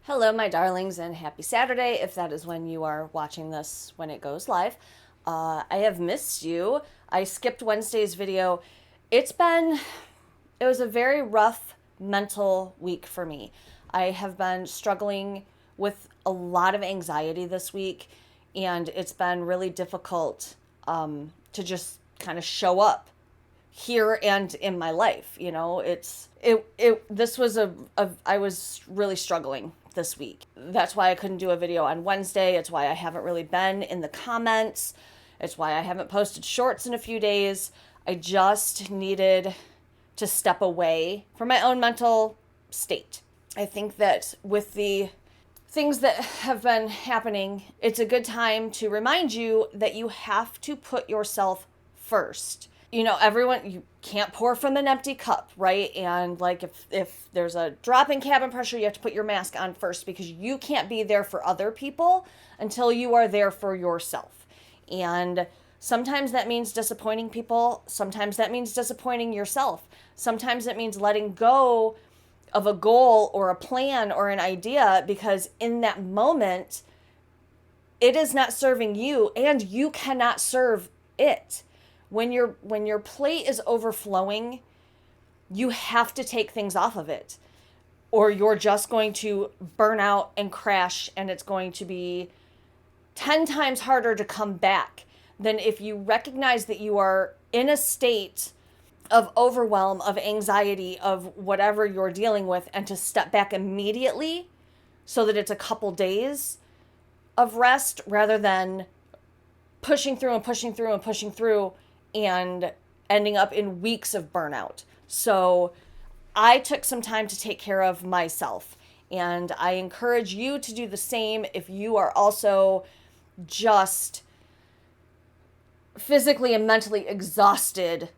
Hello, my darlings, and happy Saturday if that is when you are watching this when it goes live. I have missed you. I skipped Wednesday's video. It was a very rough mental week for me. I have been struggling with a lot of anxiety this week, and it's been really difficult to just kind of show up here and in my life. This was I was really struggling this week. That's why I couldn't do a video on Wednesday. It's why I haven't really been in the comments. It's why I haven't posted shorts in a few days. I just needed to step away from my own mental state. I think that with the things that have been happening, it's a good time to remind you that you have to put yourself first. You can't pour from an empty cup, right? And like if there's a drop in cabin pressure, you have to put your mask on first because you can't be there for other people until you are there for yourself. And sometimes that means disappointing people. Sometimes that means disappointing yourself. Sometimes it means letting go of a goal or a plan or an idea because in that moment, it is not serving you and you cannot serve it. When your plate is overflowing, you have to take things off of it, or you're just going to burn out and crash, and it's going to be 10 times harder to come back than if you recognize that you are in a state of overwhelm, of anxiety, of whatever you're dealing with, and to step back immediately so that it's a couple days of rest rather than pushing through and pushing through and pushing through and ending up in weeks of burnout. So I took some time to take care of myself, and I encourage you to do the same if you are also just physically and mentally exhausted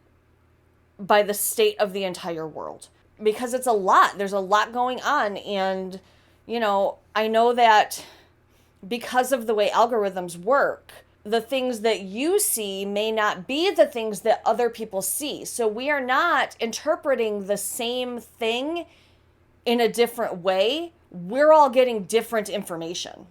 by the state of the entire world. Because it's a lot. There's a lot going on, and I know that because of the way algorithms work, the things that you see may not be the things that other people see. So we are not interpreting the same thing in a different way. We're all getting different information.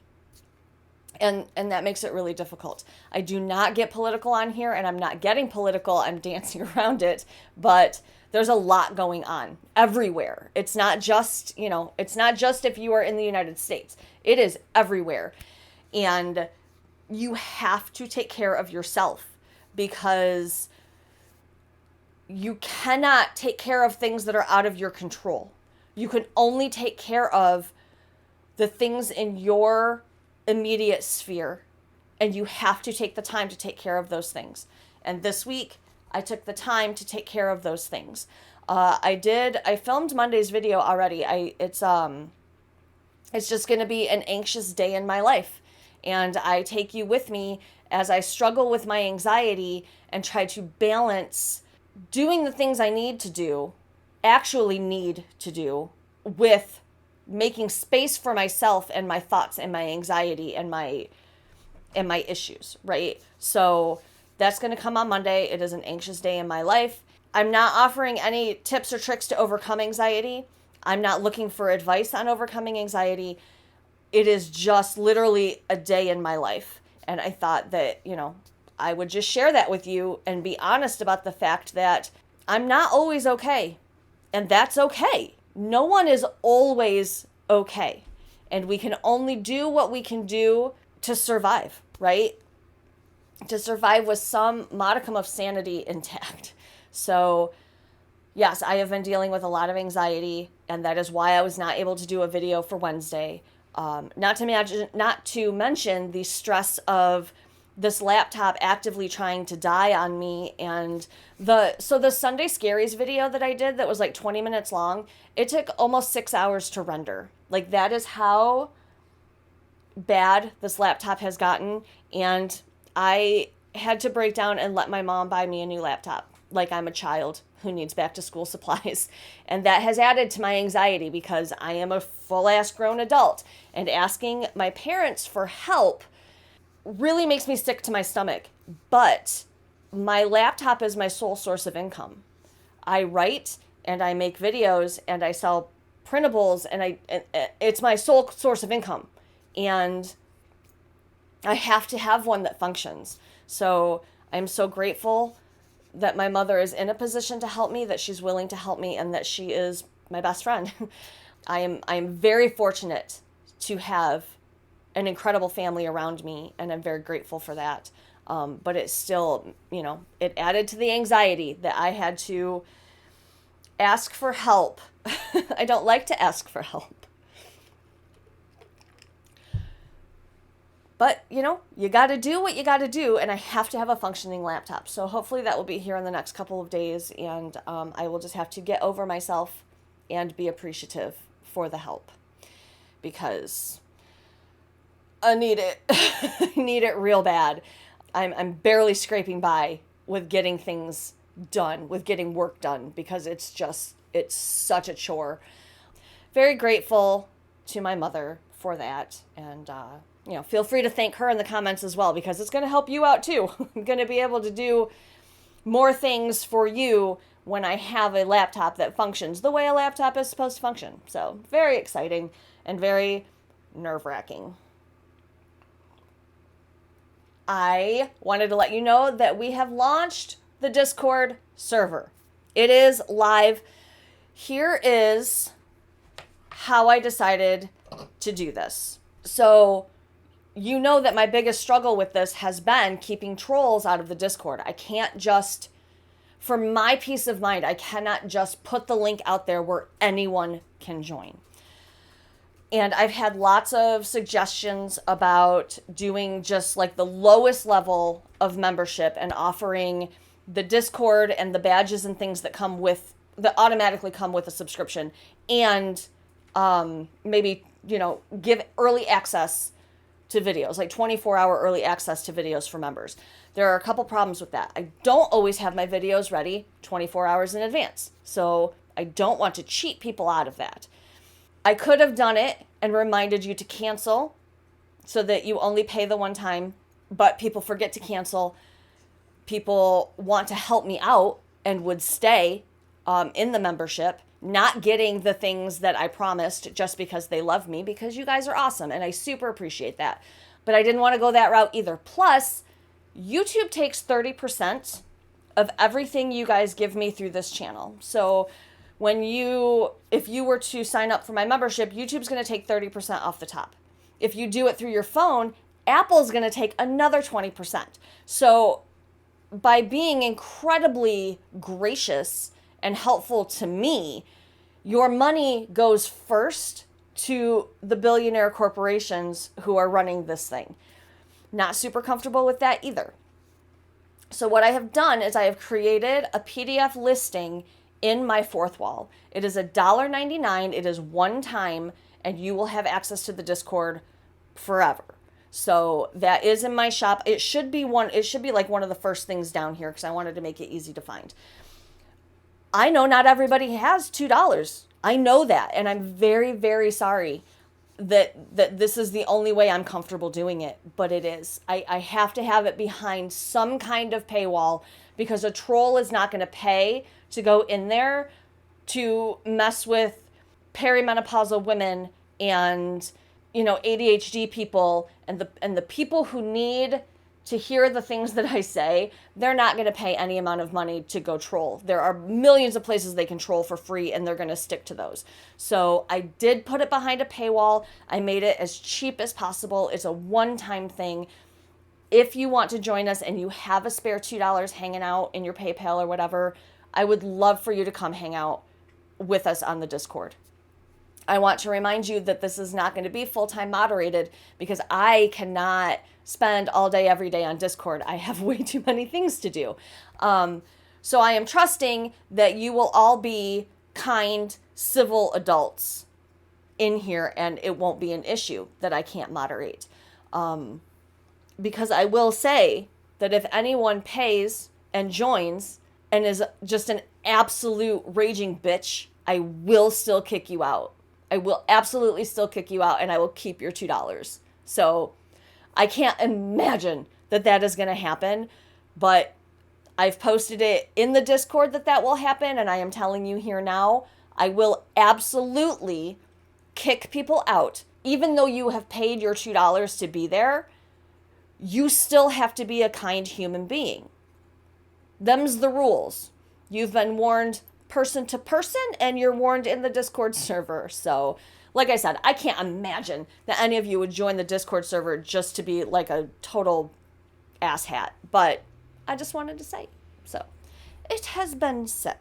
And that makes it really difficult. I do not get political on here, and I'm not getting political. I'm dancing around it, but there's a lot going on everywhere. It's not just if you are in the United States. It is everywhere. And you have to take care of yourself because you cannot take care of things that are out of your control. You can only take care of the things in your immediate sphere, and you have to take the time to take care of those things. And this week, I took the time to take care of those things. I filmed Monday's video already. It's just going to be an anxious day in my life. And I take you with me as I struggle with my anxiety and try to balance doing the things I actually need to do, with making space for myself and my thoughts and my anxiety and my issues, right? So that's going to come on Monday. It is an anxious day in my life. I'm not offering any tips or tricks to overcome anxiety. I'm not looking for advice on overcoming anxiety. It is just literally a day in my life. And I thought that, I would just share that with you and be honest about the fact that I'm not always okay. And that's okay. No one is always okay. And we can only do what we can do to survive, right? To survive with some modicum of sanity intact. So, yes, I have been dealing with a lot of anxiety, and that is why I was not able to do a video for Wednesday. Not to mention the stress of this laptop actively trying to die on me. And the Sunday Scaries video that I did that was like 20 minutes long, it took almost 6 hours to render. Like, that is how bad this laptop has gotten. And I had to break down and let my mom buy me a new laptop, like I'm a child who needs back to school supplies. And that has added to my anxiety because I am a full-ass grown adult, and asking my parents for help really makes me sick to my stomach. But my laptop is my sole source of income. I write and I make videos and I sell printables, and it's my sole source of income, and I have to have one that functions. So I'm so grateful that my mother is in a position to help me, that she's willing to help me, and that she is my best friend. I am very fortunate to have an incredible family around me, and I'm very grateful for that. But it still, it added to the anxiety that I had to ask for help. I don't like to ask for help. But, you got to do what you got to do, and I have to have a functioning laptop. So hopefully that will be here in the next couple of days, and I will just have to get over myself and be appreciative for the help, because I need it. I need it real bad. I'm barely scraping by with getting things done, with getting work done, because it's such a chore. Very grateful to my mother for that, and feel free to thank her in the comments as well, because it's going to help you out too. I'm going to be able to do more things for you when I have a laptop that functions the way a laptop is supposed to function. So very exciting and very nerve-wracking. I wanted to let you know that we have launched the Discord server. It is live. Here is how I decided to do this. So you know that my biggest struggle with this has been keeping trolls out of the Discord. I can't just, for my peace of mind, I cannot just put the link out there where anyone can join. And I've had lots of suggestions about doing just like the lowest level of membership and offering the Discord and the badges and things that automatically come with a subscription, and maybe, give early access to videos, like 24-hour early access to videos for members. There are a couple problems with that. I don't always have my videos ready 24 hours in advance, so I don't want to cheat people out of that. I could have done it and reminded you to cancel so that you only pay the one time, but people forget to cancel. People want to help me out and would stay in the membership, not getting the things that I promised just because they love me, because you guys are awesome and I super appreciate that. But I didn't want to go that route either. Plus, YouTube takes 30% of everything you guys give me through this channel. So if you were to sign up for my membership, YouTube's going to take 30% off the top. If you do it through your phone, Apple's going to take another 20%. So by being incredibly gracious and helpful to me, your money goes first to the billionaire corporations who are running this thing. Not super comfortable with that either. So what I have done is I have created a PDF listing in my fourth wall. It is $1.99. It is one time, and you will have access to the Discord forever. So that is in my shop. It should be like one of the first things down here, because I wanted to make it easy to find. I know not everybody has $2. I know that, and I'm very, very sorry that this is the only way I'm comfortable doing it, but it is. I have to have it behind some kind of paywall, because a troll is not going to pay to go in there to mess with perimenopausal women and ADHD people and the people who need to hear the things that I say. They're not going to pay any amount of money to go troll. There are millions of places they can troll for free, and they're going to stick to those. So I did put it behind a paywall. I made it as cheap as possible. It's a one-time thing. If you want to join us and you have a spare $2 hanging out in your PayPal or whatever, I would love for you to come hang out with us on the Discord. I want to remind you that this is not going to be full-time moderated, because I cannot spend all day, every day on Discord. I have way too many things to do. So I am trusting that you will all be kind, civil adults in here, and it won't be an issue that I can't moderate. Because I will say that if anyone pays and joins and is just an absolute raging bitch, I will still kick you out. I will absolutely still kick you out, and I will keep your $2. So I can't imagine that is going to happen, but I've posted it in the Discord that will happen, and I am telling you here now, I will absolutely kick people out. Even though you have paid your $2 to be there, you still have to be a kind human being. Them's the rules. You've been warned person to person, and you're warned in the Discord server. So, like I said, I can't imagine that any of you would join the Discord server just to be like a total asshat. But I just wanted to say. So, it has been said.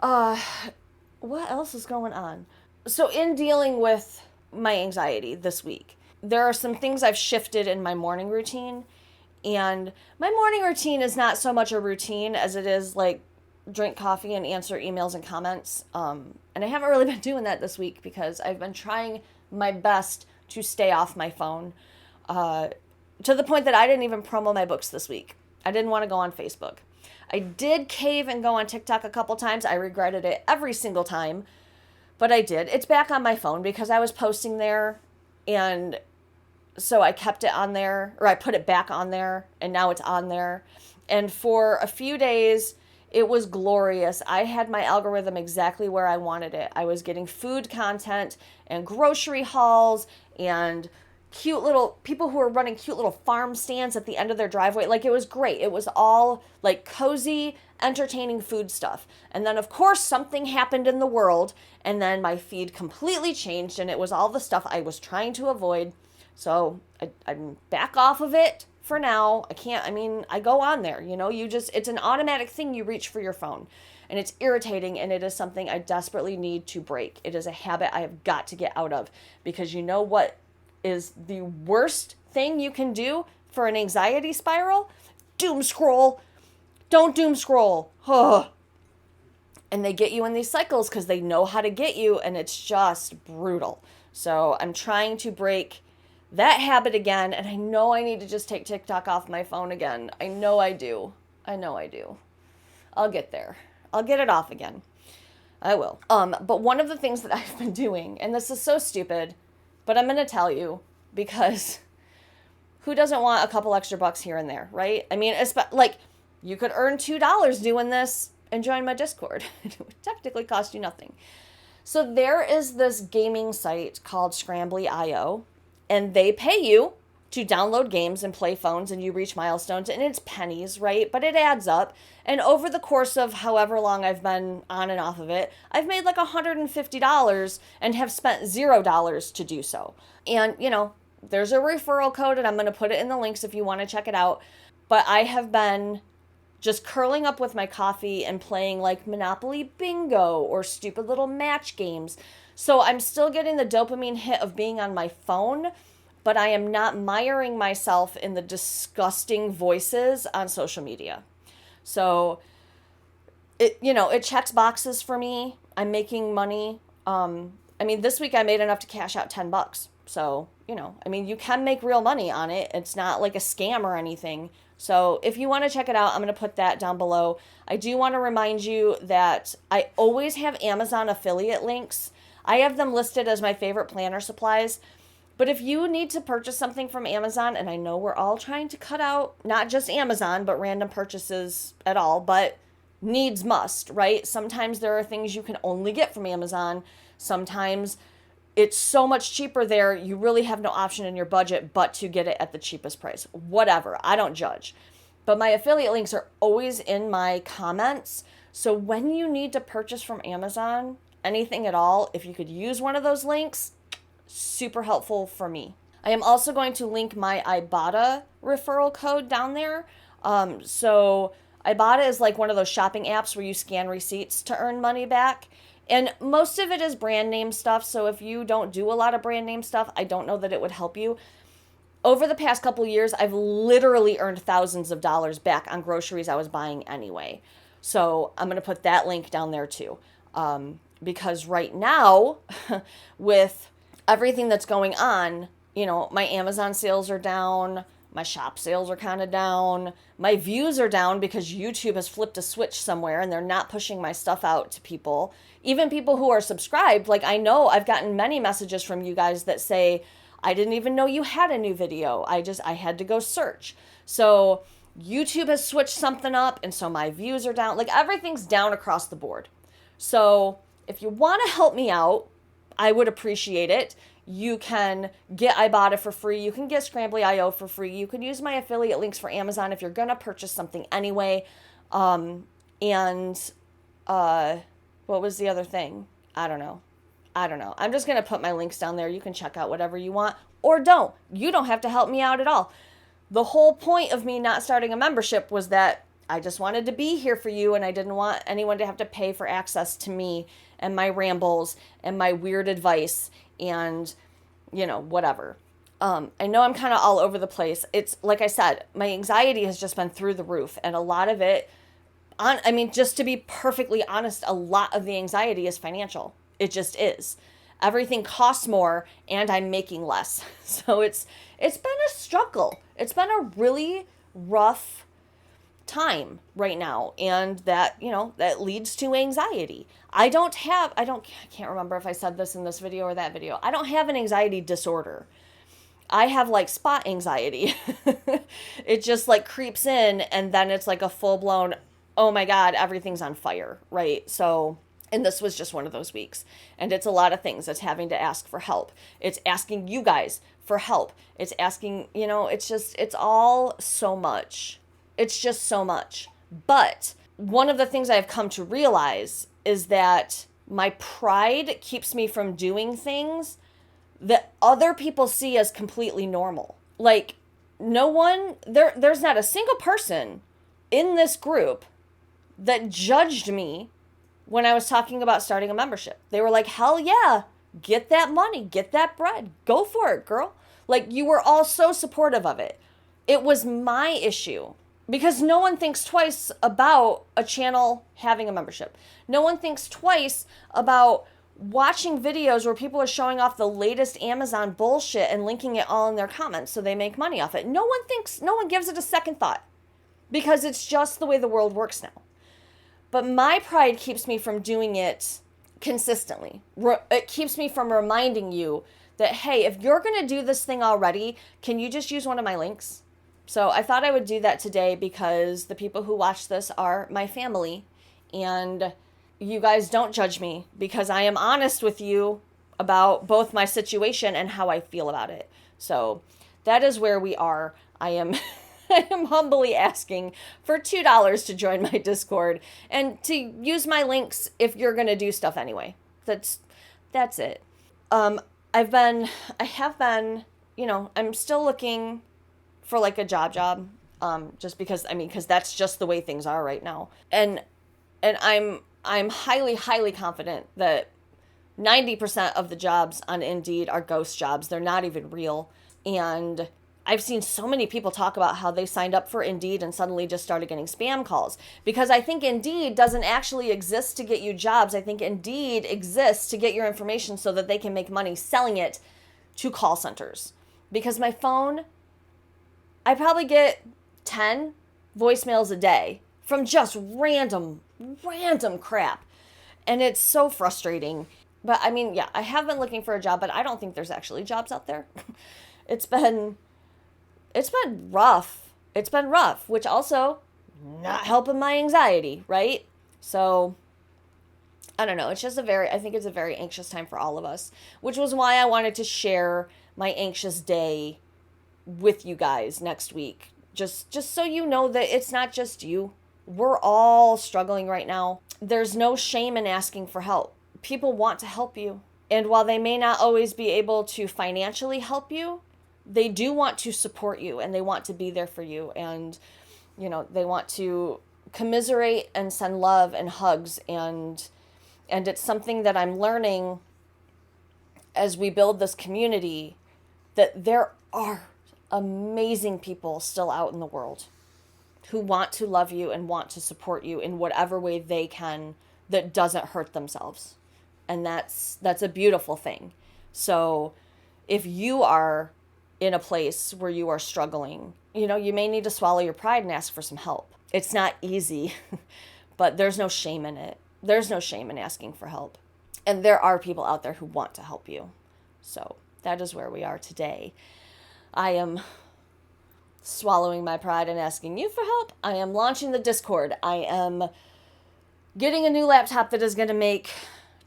What else is going on? So, in dealing with my anxiety this week, there are some things I've shifted in my morning routine. And my morning routine is not so much a routine as it is like drink coffee and answer emails and comments. And I haven't really been doing that this week because I've been trying my best to stay off my phone to the point that I didn't even promo my books this week. I didn't want to go on Facebook. I did cave and go on TikTok a couple times. I regretted it every single time, but I did. It's back on my phone because I was posting there, and so I kept it on there, or I put it back on there, and now it's on there. And for a few days, it was glorious. I had my algorithm exactly where I wanted it. I was getting food content and grocery hauls and cute little people who were running cute little farm stands at the end of their driveway. Like, it was great. It was all like cozy, entertaining food stuff. And then, of course, something happened in the world, and then my feed completely changed, and it was all the stuff I was trying to avoid. So I'm back off of it for now. I go on there, it's an automatic thing. You reach for your phone, and it's irritating, and it is something I desperately need to break. It is a habit I have got to get out of, because you know what is the worst thing you can do for an anxiety spiral? Doom scroll. Don't doom scroll. Ugh. And they get you in these cycles because they know how to get you, and it's just brutal. So I'm trying to break that habit again, and I know I need to just take TikTok off my phone again. I know I do. I'll get there. I'll get it off again. I will. But one of the things that I've been doing, and this is so stupid, but I'm going to tell you, because who doesn't want a couple extra bucks here and there, right? I mean, like, you could earn $2 doing this and join my Discord. It would technically cost you nothing. So there is this gaming site called Scrambly.io, and they pay you to download games and play phones, and you reach milestones, and it's pennies, right? But it adds up. And over the course of however long I've been on and off of it, I've made like $150 and have spent $0 to do so. And, there's a referral code, and I'm going to put it in the links if you want to check it out. But I have been just curling up with my coffee and playing like Monopoly Bingo or stupid little match games. So I'm still getting the dopamine hit of being on my phone, but I am not miring myself in the disgusting voices on social media. So it checks boxes for me. I'm making money. This week I made enough to cash out $10. So, you can make real money on it. It's not like a scam or anything. So if you want to check it out, I'm going to put that down below. I do want to remind you that I always have Amazon affiliate links. I have them listed as my favorite planner supplies. But if you need to purchase something from Amazon, and I know we're all trying to cut out not just Amazon, but random purchases at all, but needs must, right? Sometimes there are things you can only get from Amazon. Sometimes it's so much cheaper there, you really have no option in your budget but to get it at the cheapest price. Whatever, I don't judge. But my affiliate links are always in my comments. So when you need to purchase from Amazon, anything at all, if you could use one of those links, super helpful for me. I am also going to link my Ibotta referral code down there. So Ibotta is like one of those shopping apps where you scan receipts to earn money back. And most of it is brand name stuff. So if you don't do a lot of brand name stuff, I don't know that it would help you. Over the past couple years, I've literally earned thousands of dollars back on groceries I was buying anyway. So I'm going to put that link down there too. Because right now, with everything that's going on, my Amazon sales are down, my shop sales are kind of down, my views are down because YouTube has flipped a switch somewhere and they're not pushing my stuff out to people. Even people who are subscribed, like I know I've gotten many messages from you guys that say, I didn't even know you had a new video. I had to go search. So YouTube has switched something up, and so my views are down. Like, everything's down across the board. So if you want to help me out, I would appreciate it. You can get Ibotta for free. You can get Scrambly.io for free. You can use my affiliate links for Amazon if you're going to purchase something anyway. And what was the other thing? I don't know. I'm just going to put my links down there. You can check out whatever you want or don't. You don't have to help me out at all. The whole point of me not starting a membership was that I just wanted to be here for you, and I didn't want anyone to have to pay for access to me and my rambles and my weird advice and, whatever. I know I'm kind of all over the place. It's like I said, my anxiety has just been through the roof, and a lot of it, just to be perfectly honest, a lot of the anxiety is financial. It just is. Everything costs more, and I'm making less. So it's been a struggle. It's been a really rough time right now, and that leads to anxiety. I can't remember if I said this in this video or that video. I don't have an anxiety disorder. I have like spot anxiety. It just like creeps in, and then it's like a full-blown, oh my God, everything's on fire, right? So, and this was just one of those weeks. And it's a lot of things. It's having to ask for help. It's asking you guys for help. It's asking, it's all so much. It's just so much. But one of the things I've come to realize is that my pride keeps me from doing things that other people see as completely normal. Like, there's not a single person in this group that judged me when I was talking about starting a membership. They were like, hell yeah, get that money, get that bread, go for it, girl. Like, you were all so supportive of it. It was my issue because no one thinks twice about a channel having a membership. No one thinks twice about watching videos where people are showing off the latest Amazon bullshit and linking it all in their comments so they make money off it. No one gives it a second thought because it's just the way the world works now. But my pride keeps me from doing it consistently. It keeps me from reminding you that, hey, if you're going to do this thing already, can you just use one of my links? So I thought I would do that today because the people who watch this are my family, and you guys don't judge me because I am honest with you about both my situation and how I feel about it. So that is where we are. I am humbly asking for $2 to join my Discord and to use my links if you're going to do stuff anyway. That's it. I have been, I'm still looking for like a job, just because that's just the way things are right now. And I'm highly, highly confident that 90% of the jobs on Indeed are ghost jobs. They're not even real. And I've seen so many people talk about how they signed up for Indeed and suddenly just started getting spam calls. Because I think Indeed doesn't actually exist to get you jobs. I think Indeed exists to get your information so that they can make money selling it to call centers. Because my phone, I probably get 10 voicemails a day from just random crap. And it's so frustrating. But I have been looking for a job, but I don't think there's actually jobs out there. It's been rough. It's been rough, which also not helping my anxiety, right? So I don't know. It's just I think it's a very anxious time for all of us, which was why I wanted to share my anxious day with you guys next week. Just so you know that it's not just you. We're all struggling right now. There's no shame in asking for help. People want to help you. And while they may not always be able to financially help you, they do want to support you and they want to be there for you. And, they want to commiserate and send love and hugs. And it's something that I'm learning as we build this community, that there are amazing people still out in the world who want to love you and want to support you in whatever way they can that doesn't hurt themselves. And that's a beautiful thing. So if you are in a place where you are struggling, you may need to swallow your pride and ask for some help. It's not easy, but there's no shame in it. There's no shame in asking for help. And there are people out there who want to help you. So that is where we are today. I am swallowing my pride and asking you for help. I am launching the Discord. I am getting a new laptop that is going to make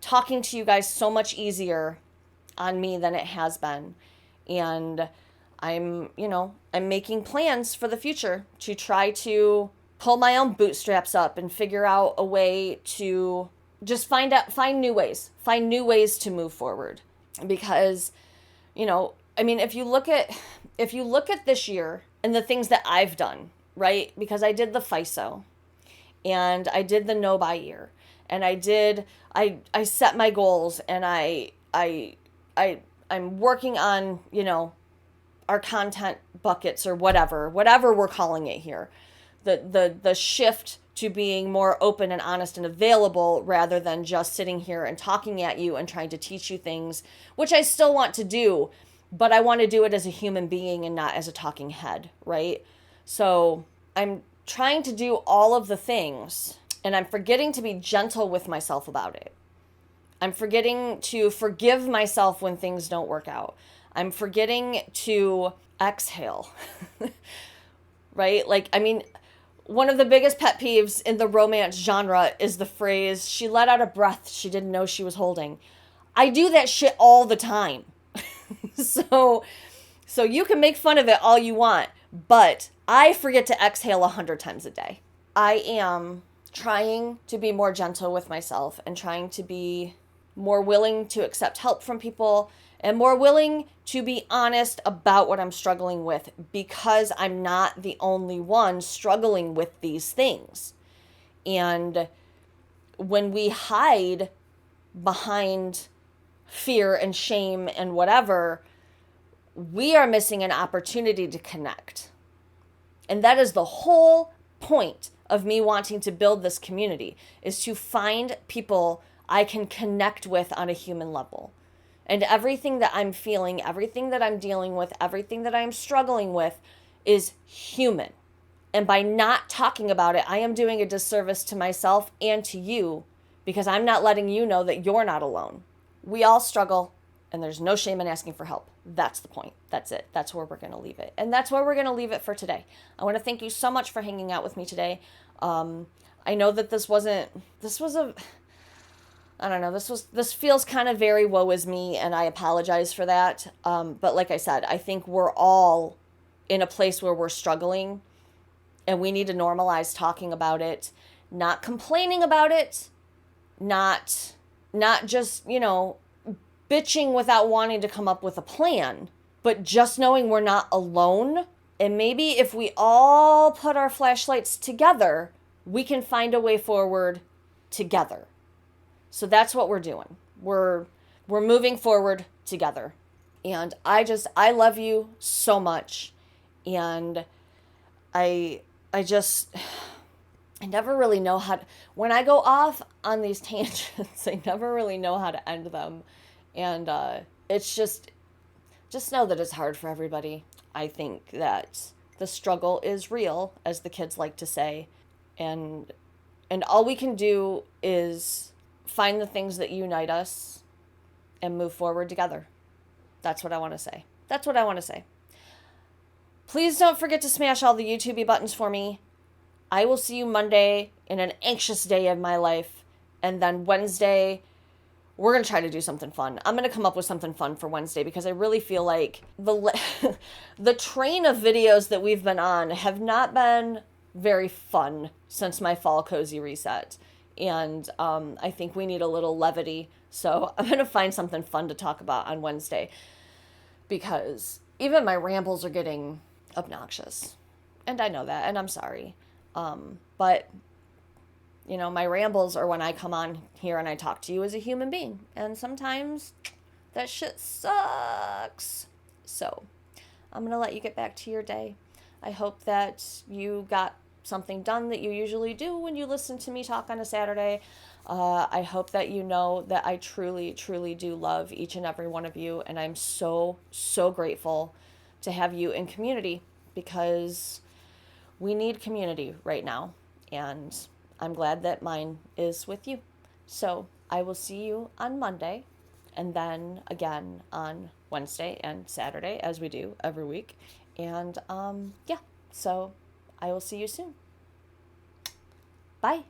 talking to you guys so much easier on me than it has been. And I'm making plans for the future to try to pull my own bootstraps up and figure out a way to just find new ways to move forward. Because, if you look at this year and the things that I've done, right? Because I did the FISO and I did the no buy year, and I set my goals, and I'm working on, our content buckets or whatever we're calling it here. The shift to being more open and honest and available rather than just sitting here and talking at you and trying to teach you things, which I still want to do, but I want to do it as a human being and not as a talking head, right? So I'm trying to do all of the things, and I'm forgetting to be gentle with myself about it. I'm forgetting to forgive myself when things don't work out. I'm forgetting to exhale, right? One of the biggest pet peeves in the romance genre is the phrase, she let out a breath she didn't know she was holding. I do that shit all the time. So you can make fun of it all you want, but I forget to exhale 100 times a day. I am trying to be more gentle with myself and trying to be more willing to accept help from people and more willing to be honest about what I'm struggling with, because I'm not the only one struggling with these things. And when we hide behind fear and shame and whatever, we are missing an opportunity to connect. And that is the whole point of me wanting to build this community, is to find people I can connect with on a human level. And everything that I'm feeling, everything that I'm dealing with, everything that I'm struggling with is human. And by not talking about it, I am doing a disservice to myself and to you, because I'm not letting you know that you're not alone. We all struggle, and there's no shame in asking for help. That's the point. That's it. That's where we're going to leave it. And that's where we're going to leave it for today. I want to thank you so much for hanging out with me today. I know that this feels kind of very woe is me, and I apologize for that. But like I said, I think we're all in a place where we're struggling, and we need to normalize talking about it, not complaining about it, not just, bitching without wanting to come up with a plan, but just knowing we're not alone. And maybe if we all put our flashlights together, we can find a way forward together. So that's what we're doing. We're moving forward together. And I love you so much. And I never really know how to, when I go off on these tangents, I never really know how to end them. And it's just know that it's hard for everybody. I think that the struggle is real, as the kids like to say. And all we can do is find the things that unite us and move forward together. That's what I want to say. Please don't forget to smash all the YouTube buttons for me. I will see you Monday in an anxious day of my life. And then Wednesday, we're going to try to do something fun. I'm going to come up with something fun for Wednesday, because I really feel like the train of videos that we've been on have not been very fun since my fall cozy reset. And I think we need a little levity. So I'm going to find something fun to talk about on Wednesday, because even my rambles are getting obnoxious. And I know that, and I'm sorry. But my rambles are when I come on here and I talk to you as a human being. And sometimes that shit sucks. So I'm going to let you get back to your day. I hope that you got something done that you usually do when you listen to me talk on a Saturday. I hope that you know that I truly, truly do love each and every one of you. And I'm so, so grateful to have you in community, because we need community right now. And I'm glad that mine is with you. So I will see you on Monday, and then again on Wednesday and Saturday, as we do every week. And so I will see you soon. Bye.